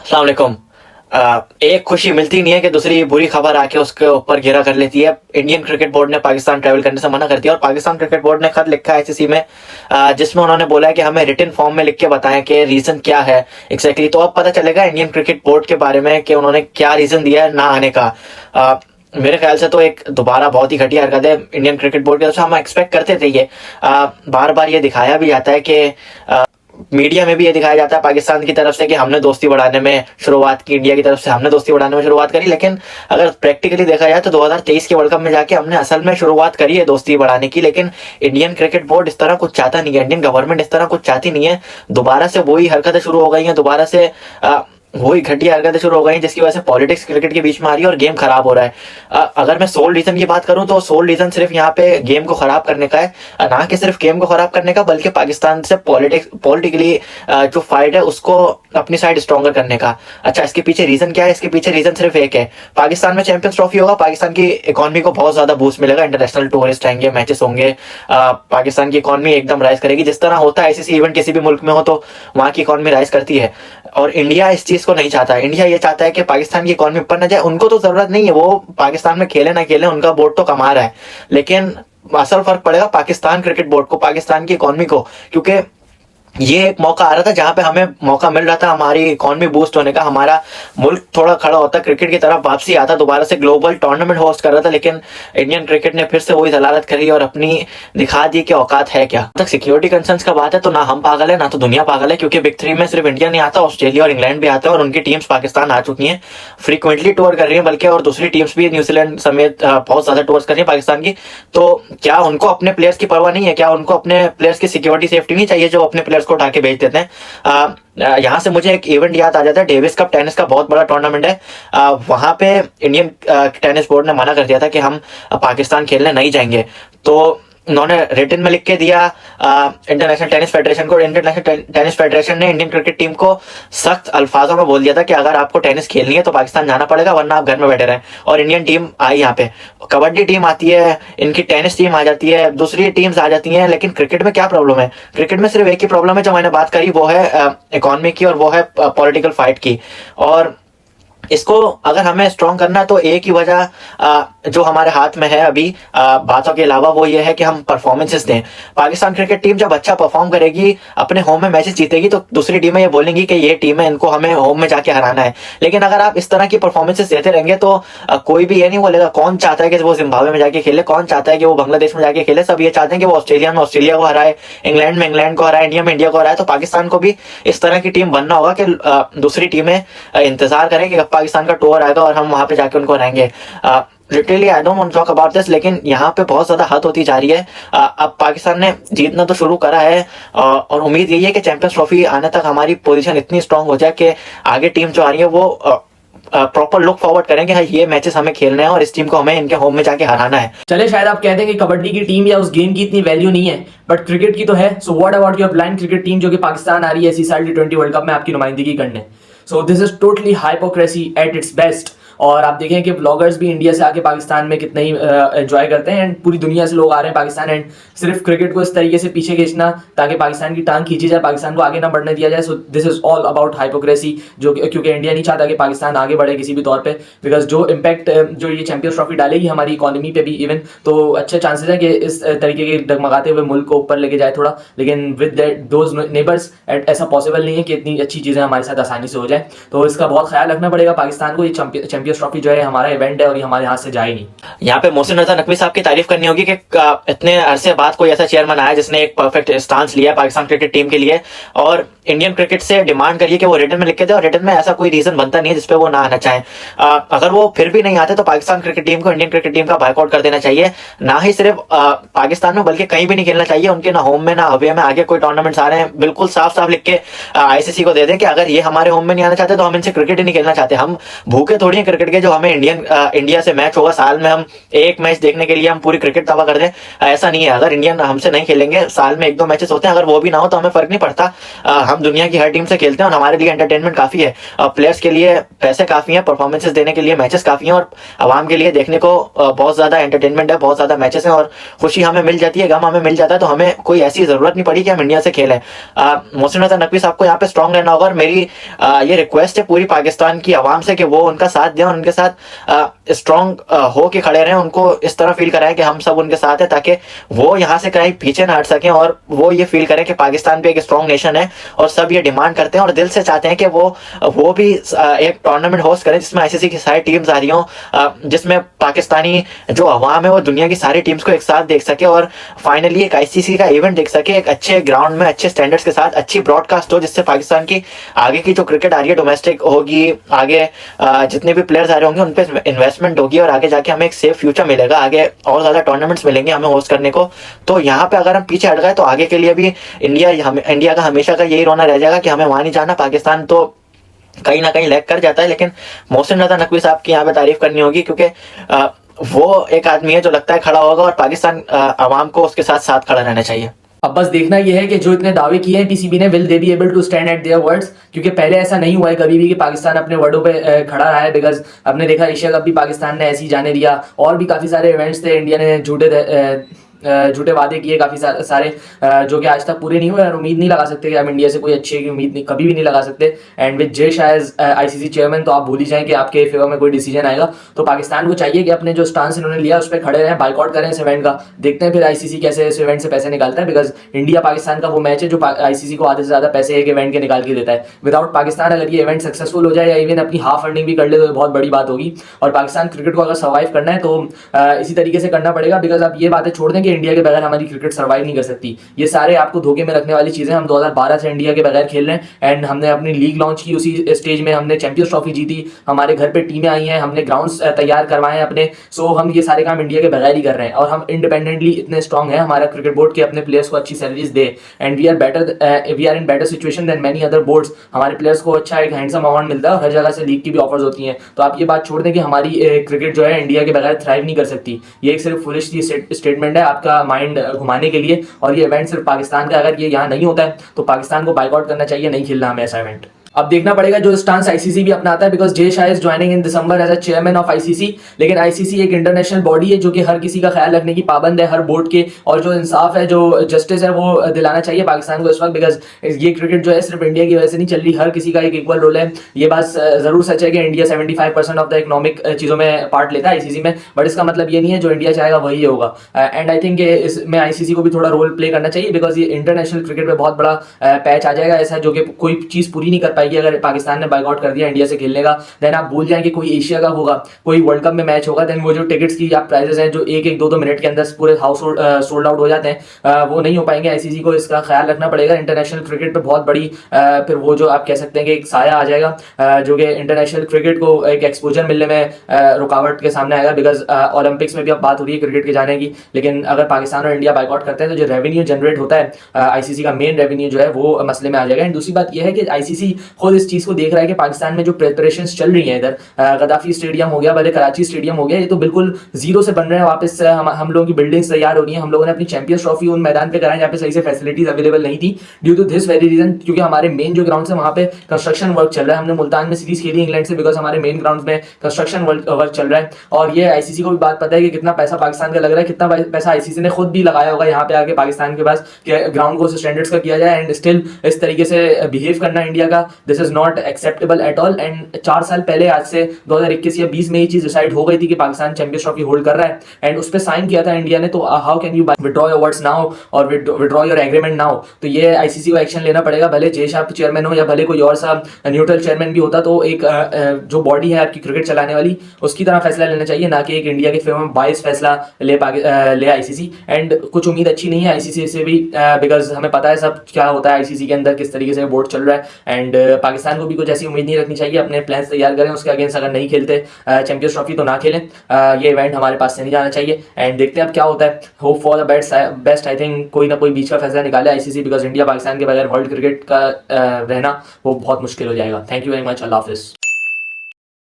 अस्सलाम वालेकुम। एक खुशी मिलती नहीं है कि दूसरी बुरी खबर आके उसके ऊपर घेरा कर लेती है। इंडियन क्रिकेट बोर्ड ने पाकिस्तान ट्रैवल करने से मना कर दिया और पाकिस्तान क्रिकेट बोर्ड ने खत लिखा है आईसीसी में, जिसमें उन्होंने बोला है कि हमें रिटन फॉर्म में लिख के बताएं कि रीजन क्या है एग्जैक्टली। तो अब पता चलेगा इंडियन क्रिकेट बोर्ड के बारे में कि उन्होंने क्या रीजन दिया है ना आने का। मेरे ख्याल से तो एक दोबारा बहुत ही घटिया हरकत है इंडियन क्रिकेट बोर्ड की तरफ से। हम एक्सपेक्ट करते थे ये, बार बार ये दिखाया भी जाता है कि मीडिया में भी ये दिखाया जाता है पाकिस्तान की तरफ से कि हमने दोस्ती बढ़ाने में शुरुआत की, इंडिया की तरफ से हमने दोस्ती बढ़ाने में शुरुआत करी। लेकिन अगर प्रैक्टिकली देखा जाए तो 2023 के वर्ल्ड कप में जाके हमने असल में शुरुआत करी है दोस्ती बढ़ाने की। लेकिन इंडियन क्रिकेट बोर्ड इस तरह कुछ चाहता नहीं है, इंडियन गवर्नमेंट इस तरह कुछ चाहती नहीं है। दोबारा से वही हरकतें शुरू हो गई हैं, दोबारा से वही घटिया हरकतें शुरू हो गई जिसकी वजह से पॉलिटिक्स क्रिकेट के बीच में आ रही है और गेम खराब हो रहा है। अगर मैं सोल रीजन की बात करूं तो सोल रीजन सिर्फ यहाँ पे गेम को खराब करने का है, ना कि सिर्फ गेम को खराब करने का, बल्कि पाकिस्तान से पॉलिटिकली जो फाइट है उसको अपनी साइड स्ट्रॉन्गर करने का। अच्छा, इसके पीछे रीजन क्या है? इसके पीछे रीजन सिर्फ एक है, पाकिस्तान में चैंपियंस ट्रॉफी होगा, पाकिस्तान की इकोनॉमी को बहुत ज्यादा बूस्ट मिलेगा, इंटरनेशनल टूरिस्ट आएंगे, मैचेस होंगे, पाकिस्तान की इकोनॉमी एकदम राइज करेगी। जिस तरह होता है आईसीसी इवेंट किसी भी मुल्क में हो तो वहां की इकोनॉमी राइज करती है। और इंडिया इस चीज को नहीं चाहता है। इंडिया ये चाहता है कि पाकिस्तान की इकोनॉमी ऊपर न जाए। उनको तो जरूरत नहीं है, वो पाकिस्तान में खेले ना खेले, उनका बोर्ड तो कमा रहा है। लेकिन असल फर्क पड़ेगा पाकिस्तान क्रिकेट बोर्ड को, पाकिस्तान की इकोनॉमी को, क्योंकि ये एक मौका आ रहा था जहां पे हमें मौका मिल रहा था हमारी इकोनॉमी बूस्ट होने का, हमारा मुल्क थोड़ा खड़ा होता, क्रिकेट की तरफ वापसी आता, दोबारा से ग्लोबल टूर्नामेंट होस्ट कर रहा था। लेकिन इंडियन क्रिकेट ने फिर से वही जलालत करी और अपनी दिखा दी कि औकात है क्या। तक सिक्योरिटी कंसर्न्स का बात है तो ना हम पागल है ना तो दुनिया पागल है, क्योंकि बिग थ्री में सिर्फ इंडिया नहीं आता, ऑस्ट्रेलिया और इंग्लैंड भी आता है और उनकी टीम्स पाकिस्तान आ चुकी हैं, फ्रीक्वेंटली टूर कर रही है बल्कि, और दूसरी टीम्स भी न्यूजीलैंड समेत बहुत ज्यादा टूर्स कर रही है पाकिस्तान की। तो क्या उनको अपने प्लेयर्स की परवाह नहीं है? क्या उनको अपने प्लेयर्स की सिक्योरिटी सेफ्टी नहीं चाहिए जो अपने प्लेयर्स को उठा के भेज देते हैं? यहाँ से मुझे एक इवेंट याद आ जाता है, डेविस कप टेनिस का बहुत बड़ा टूर्नामेंट है। वहां पे इंडियन टेनिस बोर्ड ने मना कर दिया था कि हम पाकिस्तान खेलने नहीं जाएंगे। तो उन्होंने रिटन में लिख के दिया इंटरनेशनल टेनिस फेडरेशन को। इंटरनेशनल टेनिस फेडरेशन ने इंडियन क्रिकेट टीम को सख्त अल्फाजों में बोल दिया था कि अगर आपको टेनिस खेलनी है तो पाकिस्तान जाना पड़ेगा, वरना आप घर में बैठे रहें। और इंडियन टीम आई, यहाँ पे कबड्डी टीम आती है, इनकी टेनिस टीम आ जाती है, दूसरी टीम्स आ जाती हैं। लेकिन क्रिकेट में क्या प्रॉब्लम है? क्रिकेट में सिर्फ एक ही प्रॉब्लम है जो मैंने बात करी, वो है इकोनॉमी की और वो है पॉलिटिकल फाइट की। और इसको अगर हमें स्ट्रॉन्ग करना है तो एक ही वजह जो हमारे हाथ में है अभी बातों के अलावा, वो ये है कि हम परफॉर्मेंसेस दें। पाकिस्तान क्रिकेट टीम जब अच्छा परफॉर्म करेगी, अपने होम में मैचेस जीतेगी, तो दूसरी टीमें ये बोलेंगी कि ये टीम है, इनको हमें होम में जाके हराना है। लेकिन अगर आप इस तरह की परफॉर्मेंसेस देते रहेंगे तो कोई भी ये नहीं बोलेगा। कौन चाहता है कि वो जिम्बाब्वे में जाके खेले? कौन चाहता है कि वो बांग्लादेश में जाके खेले? सब ये चाहते हैं कि वो ऑस्ट्रेलिया में ऑस्ट्रेलिया को हराए, इंग्लैंड में इंग्लैंड को हराए, इंडिया में इंडिया को हराए। तो पाकिस्तान को भी इस तरह की टीम बनना होगा कि दूसरी टीमें इंतजार करें कि कब पाकिस्तान का टूर आएगा और हम वहां पे जाके उनको हराएंगे। Literally I don't want to talk about this, लेकिन यहाँ पे बहुत ज्यादा हद होती जा रही है। अब पाकिस्तान ने जीतना तो शुरू करा है और उम्मीद यही है कि चैंपियंस ट्रॉफी आने तक हमारी पोजीशन इतनी स्ट्रांग हो जाए कि आगे टीम जो आ रही है वो प्रॉपर लुक फॉरवर्ड करें कि हाँ ये मैचेस हमें खेलना है और इस टीम को हमें इनके होम में जाके हराना है। चले, शायद आप कहते हैं कि कबड्डी की टीम या उस गेम की इतनी वैल्यू नहीं है, बट क्रिकेट की तो है। So what about your blind cricket team जो कि पाकिस्तान आ रही है इसी साल T20 वर्ल्ड कप में आपकी नुमाइंदगी करने? So this is totally hypocrisy at its best. और आप देखें कि ब्लॉगर्स भी इंडिया से आके पाकिस्तान में कितना ही एंजॉय करते हैं, एंड पूरी दुनिया से लोग आ रहे हैं पाकिस्तान, एंड सिर्फ क्रिकेट को इस तरीके से पीछे खींचना ताकि पाकिस्तान की टांग खींची जाए, पाकिस्तान को आगे ना बढ़ने दिया जाए। So this is all about hypocrisy, जो क्योंकि इंडिया नहीं चाहता कि पाकिस्तान आगे बढ़े किसी भी तौर पे, बिकॉज जो इम्पैक्ट जो ये चैंपियंस ट्रॉफी डालेगी हमारी इकोनॉमी पे भी इवन, तो अच्छे चांसेस है कि इस तरीके के डगमगाते हुए मुल्क को ऊपर लेके जाए थोड़ा। लेकिन विद दोज नेबर्स ऐसा पॉसिबल नहीं है कि इतनी अच्छी चीज़ें हमारे साथ आसानी से हो जाए। तो इसका बहुत ख्याल रखना पड़ेगा पाकिस्तान को। ये चैंपियंस ट्रॉफी जो है हमारा इवेंट है और ये हमारे हाथ से जाए नहीं। यहाँ पे मोहसिन रजा नकवी साहब की तारीफ करनी होगी कि इतने अरसे बाद कोई ऐसा चेयरमैन आया जिसने एक परफेक्ट स्टांस लिया पाकिस्तान क्रिकेट टीम के लिए और इंडियन क्रिकेट से डिमांड करिए कि वो रिटर्न में लिख के दे। और रिटर्न में ऐसा कोई रीजन बनता नहीं है जिसपे वो ना आना चाहें। अगर वो फिर भी नहीं आते तो पाकिस्तान क्रिकेट टीम को, इंडियन क्रिकेट टीम का बायकआउट कर देना चाहिए। ना ही सिर्फ पाकिस्तान में बल्कि कहीं भी नहीं खेलना चाहिए उनके, ना होम में ना अवे में। आगे कोई टूर्नामेंट्स आ रहे हैं, बिल्कुल साफ साफ लिख के आईसीसी को दे दें कि अगर ये हमारे होम में नहीं आना चाहते तो हम इनसे क्रिकेट ही नहीं खेलना चाहते। हम भूखे थोड़ी हैं क्रिकेट के जो हमें इंडिया से मैच होगा साल में, हम एक मैच देखने के लिए हम पूरी क्रिकेट तबाह कर दें, ऐसा नहीं है। अगर इंडियन हमसे नहीं खेलेंगे, साल में 1-2 मैचेस होते हैं, अगर वो भी ना हो तो हमें फर्क नहीं पड़ता। हम दुनिया की हर टीम से खेलते हैं और हमारे लिए एंटरटेनमेंट काफी है, प्लेयर्स के लिए पैसे काफी हैं, परफॉर्मेंसेस देने के लिए मैचेस काफी हैं, और आवाम के लिए देखने को बहुत ज्यादा एंटरटेनमेंट है, बहुत ज्यादा मैचेस हैं, और खुशी हमें मिल जाती है, गम हमें मिल जाता है। तो हमें कोई ऐसी जरूरत नहीं पड़ी कि हम इंडिया से खेलें। मोहसिन रजा नकवी साहब को यहाँ पे स्ट्रांग रहना होगा, और मेरी ये रिक्वेस्ट है पूरी पाकिस्तान की आवाम से कि वो उनका साथ दें और उनके साथ स्ट्रांग हो के खड़े रहें, उनको इस तरह फील कराएं कि हम सब उनके साथ हैं, ताकि वो यहाँ से कहीं पीछे ना हट सकें, और वो ये फील करें कि पाकिस्तान भी एक स्ट्रांग नेशन है, और सब ये डिमांड करते हैं और दिल से चाहते हैं कि वो भी एक टूर्नामेंट होस्ट करें जिसमें आईसीसी की सारी टीम्स आ रही हों, जिसमें पाकिस्तानी जो अवाम है वो दुनिया की सारी टीम्स को एक साथ देख सके, और फाइनली एक आईसीसी का इवेंट देख सके, एक अच्छे ग्राउंड में अच्छे स्टैंडर्ड्स के साथ अच्छी ब्रॉडकास्ट हो, जिससे पाकिस्तान की आगे की जो क्रिकेट आ रही है डोमेस्टिक होगी, आगे जितने भी प्लेयर्स आ रहे होंगे उन पर इन्वेस्टमेंट होगी, और आगे जाके हमें एक सेफ फ्यूचर मिलेगा, आगे और ज्यादा टूर्नामेंट्स मिलेंगे हमें होस्ट करने को। तो यहाँ पे अगर हम पीछे हट गए तो आगे के लिए भी इंडिया का हमेशा का यही रोना रह जाएगा कि हमें वहां नहीं जाना। पाकिस्तान तो कहीं ना कहीं लैग कर जाता है, लेकिन मोहसिन रजा नकवी साहब की यहाँ पे तारीफ करनी होगी, क्योंकि वो एक आदमी है जो लगता है खड़ा होगा, और पाकिस्तान आवाम को उसके साथ साथ खड़ा रहना चाहिए। अब बस देखना यह है कि जो इतने दावे किए हैं पीसीबी ने, will they be able to stand at their words, क्योंकि पहले ऐसा नहीं हुआ है कभी भी कि पाकिस्तान अपने वर्डों पे खड़ा रहा है। बिकॉज हमने देखा एशिया कप भी पाकिस्तान ने ऐसे ही जाने दिया, और भी काफ़ी सारे इवेंट्स थे, इंडिया ने झूठे वादे किए काफ़ी सारे जो कि आज तक पूरे नहीं हुए, और उम्मीद नहीं लगा सकते कि हम इंडिया से कोई अच्छे की उम्मीद कभी भी नहीं लगा सकते। And with Jay Shah as ICC chairman, तो आप भूल ही जाएं कि आपके फेवर में कोई डिसीजन आएगा। तो पाकिस्तान को चाहिए कि अपने जो स्टांस इन्होंने लिया उस पर खड़े रहें, बाइकआउट करें इस इवेंट का। देखते हैं फिर आईसीसी कैसे इस इवेंट से पैसे निकालता है, बिकॉज इंडिया पाकिस्तान का वो मैच है जो आईसीसी को आधे से ज़्यादा पैसे एक इवेंट के निकाल के देता है। विदाउट पाकिस्तान अगर ये इवेंट सक्सेसफुल हो जाए या इवन अपनी हाफ फंडिंग भी कर ले तो बहुत बड़ी बात होगी। और पाकिस्तान क्रिकेट को अगर सर्वाइव करना है तो इसी तरीके से करना पड़ेगा, बिकॉज आप ये बातें छोड़ दें कि इंडिया के बगैर हमारी क्रिकेट सर्वाइव नहीं कर सकती। ये सारे आपको धोखे में रखने वाली चीजें। हम 2012 से इंडिया के बगैर खेल रहे हैं, एंड हमने अपनी लीग लॉन्च की उसी स्टेज में, हमने चैंपियंस ट्रॉफी जीती, हमारे घर पे टीमें आई हैं, हमने ग्राउंड्स तैयार करवाए हैं अपने। सो हम ये सारे काम इंडिया के बगैर ही कर रहे हैं, और हम इंडिपेंडेंटली इतने स्ट्रॉन्ग हैं, हमारा क्रिकेट बोर्ड के अपने प्लेयर्स को अच्छी सैलरीज दे, and we are in better situation than many other boards. हमारे प्लेयर्स को अच्छा एक हैंडसम अमाउंट मिलता है, और हर जगह से लीग की भी ऑफर्स होती हैं। तो आप ये बात छोड़ दें कि हमारी क्रिकेट जो है इंडिया के बगैर थ्राइव नहीं कर सकती। ये एक सिर्फ फुलिश स्टेटमेंट है आपका माइंड घुमाने के लिए, और ये इवेंट सिर्फ पाकिस्तान का, अगर ये यहाँ नहीं होता है तो पाकिस्तान को बाइकआउट करना चाहिए, नहीं खेलना हमें ऐसा इवेंट। अब देखना पड़ेगा जो स्टांस आईसीसी भी अपनाता है, because Jay Shah is joining in December as a chairman of ICC. लेकिन आईसीसी एक इंटरनेशनल बॉडी है जो कि हर किसी का ख्याल रखने की पाबंद है, हर बोर्ड के, और जो इंसाफ है, जो जस्टिस है, वो दिलाना चाहिए पाकिस्तान को इस वक्त। बिकॉज ये क्रिकेट जो है सिर्फ इंडिया की वजह से नहीं चल रही, हर किसी का एक इक्वल रोल है। ये बात जरूर सच है कि इंडिया 75% ऑफ द इकोनॉमिक चीज़ों में पार्ट लेता है आईसीसी में, बट इसका मतलब ये नहीं है जो इंडिया चाहेगा वही होगा। एंड आई थिंक इसमें आईसीसी को भी थोड़ा रोल प्ले करना चाहिए, बिकॉज ये इंटरनेशनल क्रिकेट में बहुत बड़ा पैच आ जाएगा ऐसा, जो कि कोई चीज़ पूरी नहीं कर पाएगी अगर पाकिस्तान ने बाइकआउट कर दिया इंडिया से खेलने का। देन आप भूल जाएं कि कोई एशिया का होगा, कोई वर्ल्ड कप में मैच होगा, देन वो जो टिकट्स की आप प्राइजेस हैं जो 1-2 मिनट के अंदर पूरे हाउस सोल्ड आउट हो जाते हैं, वो नहीं हो पाएंगे। आईसीसी को इसका ख्याल रखना पड़ेगा। इंटरनेशनल क्रिकेट पे बहुत बड़ी फिर वो जो आप कह सकते हैं कि एक साया आ जाएगा, जो कि इंटरनेशनल क्रिकेट को एक एक्सपोजर मिलने में रुकावट के सामने आएगा। बिकॉज ओलंपिक्स में भी अब बात हो रही है क्रिकेट के जाने की, लेकिन अगर पाकिस्तान और इंडिया बाइकआउट करते हैं तो जो रेवेन्यू जनरेट होता है आईसीसी का मेन रेवेन्यू जो है वो मसले में आ जाएगा। एंड दूसरी बात यह है कि आईसीसी खुद इस चीज़ को देख रहा है कि पाकिस्तान में जो प्रिपरेशंस चल रही हैं, इधर गद्दाफी स्टेडियम हो गया, भले कराची स्टेडियम हो गया, ये तो बिल्कुल जीरो से बन रहे हैं वापस। हम लोगों की बिल्डिंग्स तैयार हो रही हैं। हम लोगों ने अपनी चैंपियंस ट्रॉफी उन मैदान पे कराई जहाँ पे सही से फैसिलिटीज अवेलेबल नहीं थी, due to this very reason, क्योंकि हमारे मेन जो ग्राउंड है वहाँ पे कंस्ट्रक्शन वर्क चल रहा है। हमने मुल्तान में सीरीज खेली इंग्लैंड से, बिकॉज हमारे मेन ग्राउंड में कंस्ट्रक्शन वर्क चल रहा है। और ये आईसीसी को भी बात पता है कि कितना पैसा पाकिस्तान का लग रहा है, कितना पैसा आईसीसी ने खुद भी लगाया होगा यहाँ पे आके पाकिस्तान के पास कि ग्राउंड को स्टैंडर्ड्स का किया जाए, एंड स्टिल इस तरीके से बिहेव करना इंडिया का, this is not acceptable at all. And 4 साल पहले, आज से 2021 या 20 में ये चीज डिसाइड हो गई थी कि पाकिस्तान चैंपियंस ट्रॉफी होल्ड कर रहा है, एंड उस पर साइन किया था इंडिया ने। तो how can you withdraw your words now और विड्रॉ योर एग्रीमेंट नाउ? तो ये आईसीसी को एक्शन लेना पड़ेगा, भले जय शाह चेयरमैन हो या भले कोई और सा न्यूट्रल चेयरमैन भी होता, तो एक जो बॉडी है आपकी क्रिकेट चलाने वाली, उसकी तरह फैसला लेना चाहिए, ना कि एक इंडिया के फेवर में बाइस फैसला ले आईसीसी। एंड कुछ उम्मीद अच्छी नहीं है आईसीसी से भी, बिकॉज हमें पता है सब क्या होता है आईसीसी के अंदर, किस तरीके से बोर्ड चल रहा है। एंड पाकिस्तान को भी कुछ ऐसी उम्मीद नहीं रखनी चाहिए। अपने प्लान्स तैयार करें, उसके अगेंस्ट अगर नहीं खेलते चैंपियंस ट्रॉफी तो ना खेलें, ये इवेंट हमारे पास से नहीं जाना चाहिए। एंड देखते हैं अब क्या होता है। Hope for the best. I think कोई ना कोई बीच का फैसला निकाले आईसीसी, बिकॉज इंडिया पाकिस्तान के बगैर वर्ल्ड क्रिकेट का रहना वो बहुत मुश्किल हो जाएगा। Thank you very much. अल्लाह हाफिज़।